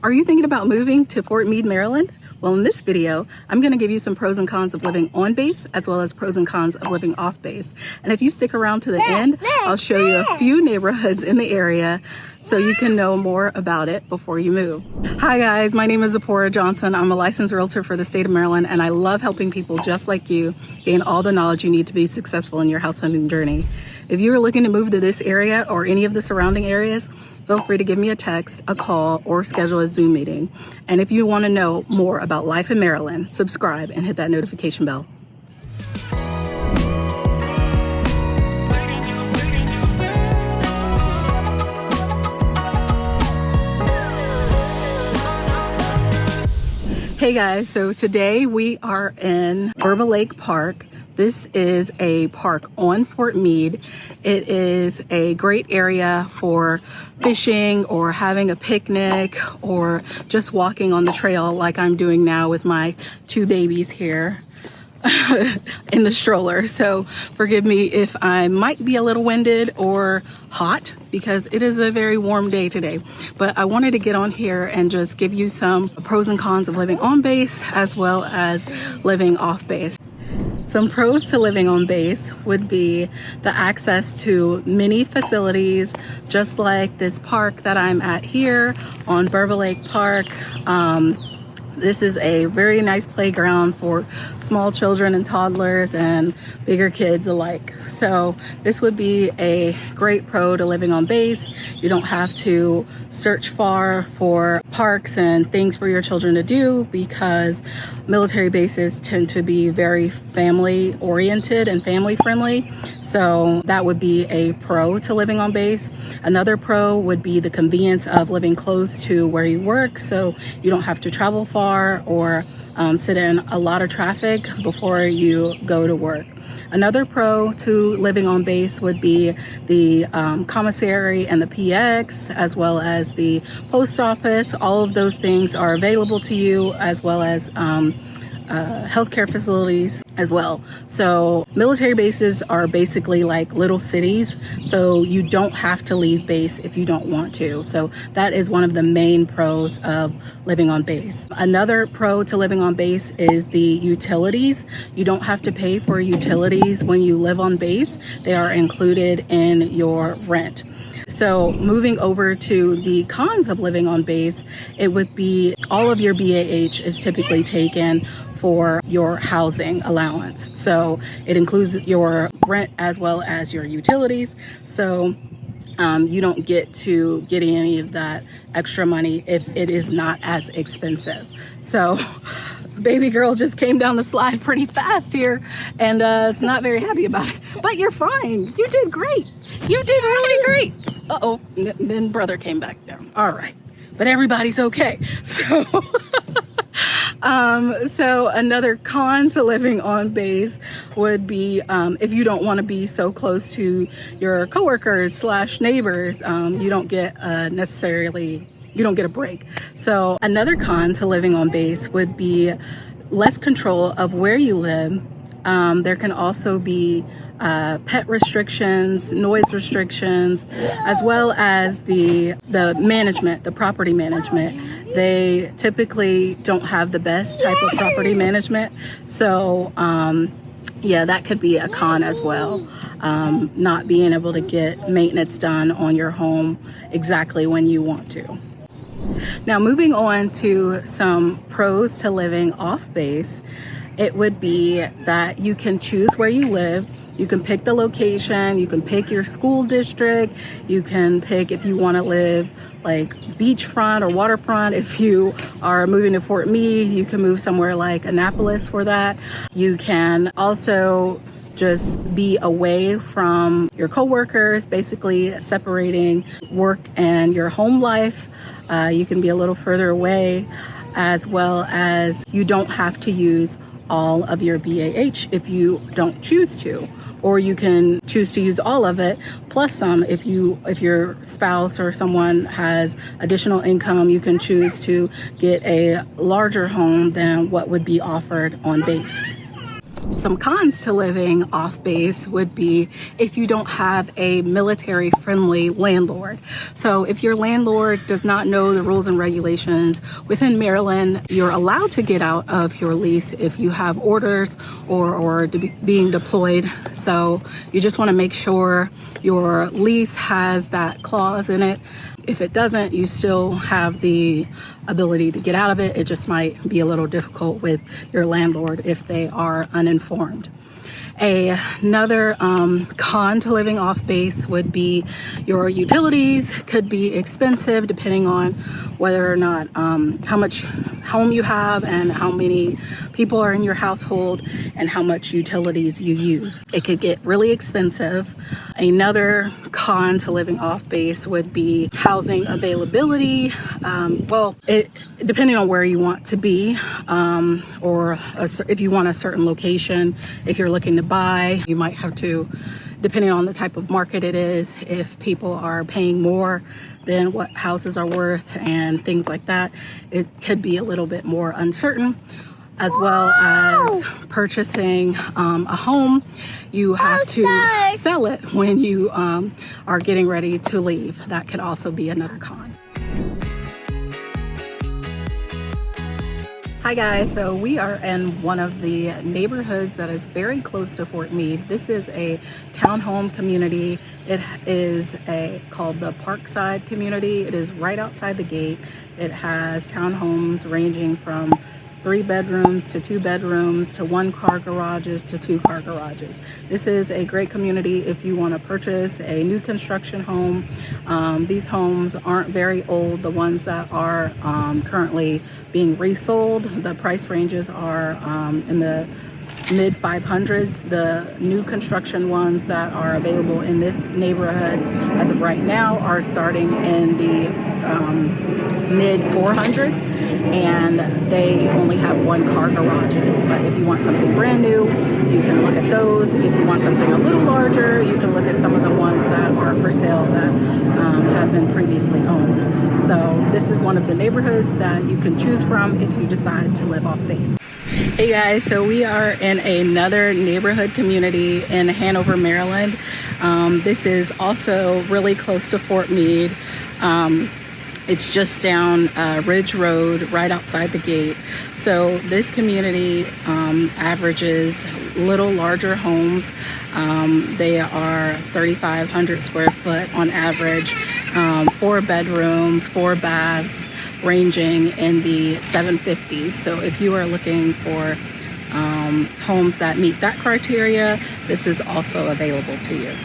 Are you thinking about moving to Fort Meade, Maryland? Well, in this video, I'm going to give you some pros and cons of living on base as well as pros and cons of living off base. And if you stick around to the end, I'll show you a few neighborhoods in the area so you can know more about it before you move. Hi guys, my name is Zipporah Johnson. I'm a licensed realtor for the state of Maryland, and I love helping people just like you gain all the knowledge you need to be successful in your house hunting journey. If you are looking to move to this area or any of the surrounding areas, feel free to give me a text, a call, or schedule a Zoom meeting. And if you want to know more about life in Maryland, subscribe and hit that notification bell. Hey guys, so today we are in Burba Lake Park. This is a park on Fort Meade. It is a great area for fishing or having a picnic or just walking on the trail like I'm doing now with my two babies here in the stroller. So forgive me if I might be a little winded or hot because it is a very warm day today. But I wanted to get on here and just give you some pros and cons of living on base as well as living off base. Some pros to living on base would be the access to many facilities, just like this park that I'm at here on Burba Lake Park. This is a very nice playground for small children and toddlers and bigger kids alike. So this would be a great pro to living on base. You don't have to search far for parks and things for your children to do because military bases tend to be very family oriented and family friendly. So that would be a pro to living on base. Another pro would be the convenience of living close to where you work, so you don't have to travel far or sit in a lot of traffic before you go to work. Another pro to living on base would be the commissary and the PX, as well as the post office. All of those things are available to you, as well as healthcare facilities as well. So military bases are basically like little cities, so you don't have to leave base if you don't want to. So that is one of the main pros of living on base. Another pro to living on base is the utilities. You don't have to pay for utilities when you live on base. They are included in your rent. So moving over to the cons of living on base, it would be all of your BAH is typically taken for your housing allowance. So it includes your rent as well as your utilities. So you don't get to get any of that extra money if it is not as expensive. So baby girl just came down the slide pretty fast here and is not very happy about it, but you're fine. You did great. You did really great. Uh-oh, then brother came back down. All right, but everybody's okay. So so another con to living on base would be if you don't want to be so close to your coworkers / neighbors, you don't get you don't get a break. So another con to living on base would be less control of where you live. There can also be pet restrictions, noise restrictions, as well as the management, the property management. They typically don't have the best type of property management. So yeah, that could be a con as well. Not being able to get maintenance done on your home exactly when you want to. Now moving on to some pros to living off base, it would be that you can choose where you live. You can pick the location, you can pick your school district, you can pick if you want to live like beachfront or waterfront. If you are moving to Fort Meade, you can move somewhere like Annapolis for that. You can also just be away from your coworkers, basically separating work and your home life. You can be a little further away, as well as you don't have to use all of your BAH if you don't choose to, or you can choose to use all of it plus some. If your spouse or someone has additional income, you can choose to get a larger home than what would be offered on base. Some cons to living off base would be if you don't have a military friendly landlord. So if your landlord does not know the rules and regulations within Maryland, you're allowed to get out of your lease if you have orders or being deployed. So you just want to make sure your lease has that clause in it. If it doesn't, you still have the ability to get out of it. It just might be a little difficult with your landlord if they are uninformed. Another con to living off base would be your utilities could be expensive depending on whether or not how much home you have and how many people are in your household and how much utilities you use. It could get really expensive. Another con to living off base would be housing availability. Depending on where you want to be, or if you want a certain location, if you're looking to buy, you might have to, depending on the type of market it is, if people are paying more than what houses are worth and things like that, it could be a little bit more uncertain. As well as purchasing a home, you have to sell it when you are getting ready to leave. That could also be another con. Hi guys, so we are in one of the neighborhoods that is very close to Fort Meade. This is a townhome community. It is called the Parkside community. It is right outside the gate. It has townhomes ranging from 3 bedrooms to 2 bedrooms to 1-car garages to 2-car garages. This is a great community if you want to purchase a new construction home. These homes aren't very old. The ones that are currently being resold, the price ranges are in the mid 500s. The new construction ones that are available in this neighborhood as of right now are starting in the mid 400s, and they only have 1-car garages. But if you want something brand new, you can look at those. If you want something a little larger, you can look at some of the ones that are for sale that have been previously owned. So this is one of the neighborhoods that you can choose from if you decide to live off base. Hey guys, so we are in another neighborhood community in Hanover, Maryland. This is also really close to Fort Meade. It's just down Ridge Road, right outside the gate. So this community averages little larger homes. They are 3,500 square foot on average, 4 bedrooms, 4 baths, ranging in the 750s. So if you are looking for homes that meet that criteria, this is also available to you.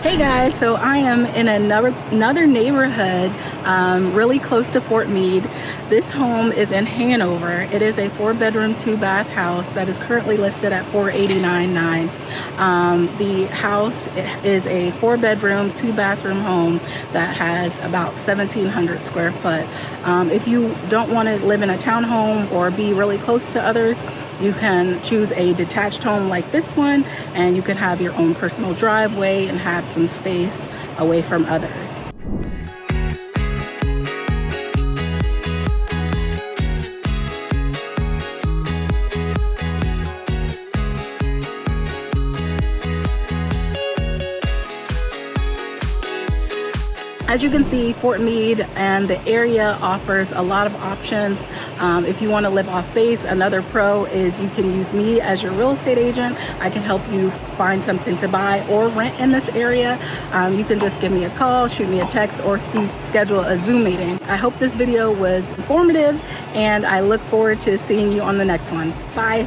Hey guys, so I am in another neighborhood really close to Fort Meade. This home is in Hanover. It is a 4-bedroom, 2-bath house that is currently listed at $489,900. The house is a 4-bedroom, 2-bathroom home that has about 1,700 square foot. If you don't want to live in a townhome or be really close to others, you can choose a detached home like this one, and you can have your own personal driveway and have some space away from others. As you can see, Fort Meade and the area offers a lot of options. If you want to live off base, another pro is you can use me as your real estate agent. I can help you find something to buy or rent in this area. You can just give me a call, shoot me a text, or schedule a Zoom meeting. I hope this video was informative, and I look forward to seeing you on the next one. Bye.